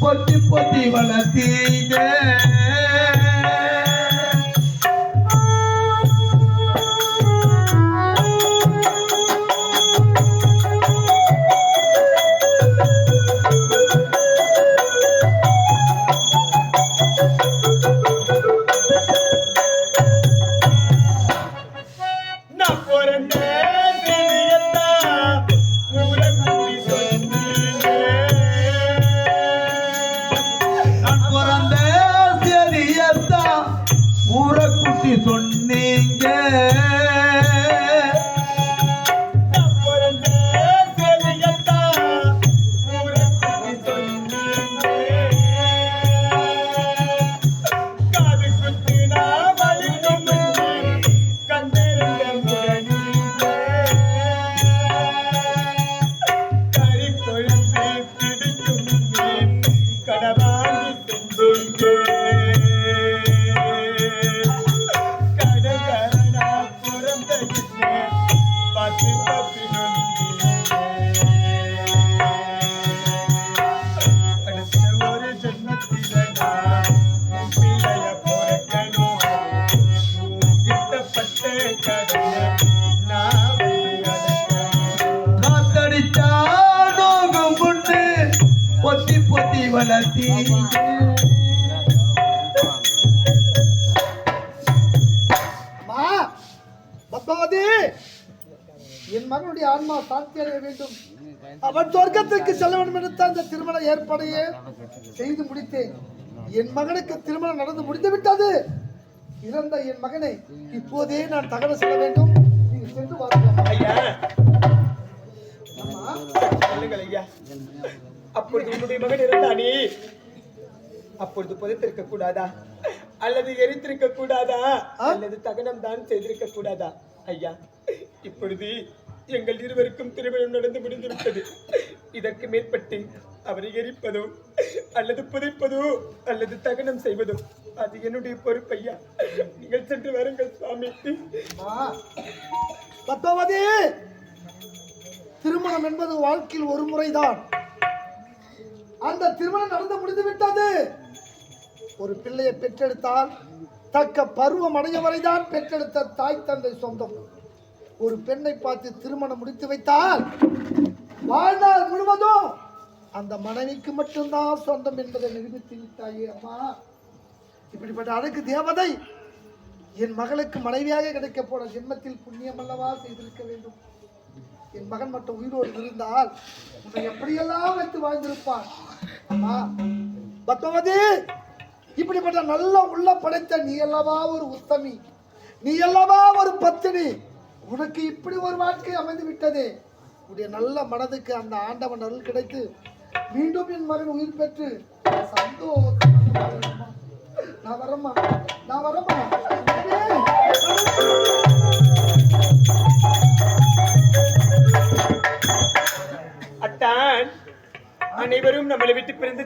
பொத்தி பொத்தி வளர்த்தீங்க சொன்னீங்க பொத்தி பொத்தி வளர்த்தி பத்மாவதி, என் மகனுடைய ஆன்மா சாந்தி அடைய வேண்டும், அவன் சொர்க்கத்திற்கு செல்ல வேண்டும் என்று அந்த திருமண ஏற்பாடையே செய்து முடித்தேன். என் மகனுக்கு திருமணம் நடந்து முடிந்து விட்டது. இறந்த என் மகனை இப்போதே நான் தகவல் சொல்ல வேண்டும். நீங்கள் சென்று வாருங்கள் ஐயா. ஐயா, அப்பொழுது என்னுடைய மகன் இருந்தானே, அப்பொழுது புதைத்திருக்க கூடாதா அல்லது எரித்திருக்க கூடாதா அல்லது தகனம் தான் செய்திருக்க கூடாதா? ஐயா, இப்பொழுது எங்கள் இருவருக்கும் திருமணம் நடந்து முடிந்துவிட்டது. இதற்கு மேற்பட்டு அவரை எரிப்பதோ அல்லது புதைப்பதோ அல்லது தகனம் செய்வதோ அது என்னுடைய பொறுப்பு. ஐயா, நீங்கள் சென்று வருங்கள் சுவாமி. பத்மாவதி, திருமணம் என்பது வாழ்க்கையில் ஒரு முறைதான். அந்த திருமணம் நடந்து முடிந்து விட்டது. ஒரு பிள்ளையை பெற்றெடுத்தால் தக்க பருவம் அடைய வரைதான் பெற்றெடுத்த தாய் தந்தை சொந்தம். ஒரு பெண்ணை பார்த்து திருமணம் முடித்து வைத்தால் வாழ்நாள் முழுவதும் அந்த மனைவிக்கு மட்டும்தான் சொந்தம் என்பதை நிரூபித்து விட்டாயே அம்மா. இப்படிப்பட்ட அழகு தேவதை என் மகளுக்கு மனைவியாக கிடைக்க போன ஜென்மத்தில் புண்ணியம் அல்லவா செய்திருக்க வேண்டும். என் மகன் மட்டும் உயிரோடு இருந்தால் உன்னை எப்படியெல்லாம் வைத்து வாழ்ந்திருப்பான். அம்மா பத்மாவதி, இப்படிப்பட்ட நல்ல உள்ள படைத்த நீ அல்லவா ஒரு உத்தமி, நீ அல்லவா ஒரு பத்தினி. உனக்கு இப்படி ஒரு வாழ்க்கை அமைந்து விட்டதே. உடைய நல்ல மனதுக்கு அந்த ஆண்டவன் அருள் கிடைத்து மீண்டும் என் மகன் உயிர் பெற்று சந்தோஷம். நான் வரமா, நான் வரமா. அத்தான், அனைவரும் நம்மளை விட்டு பிரிந்து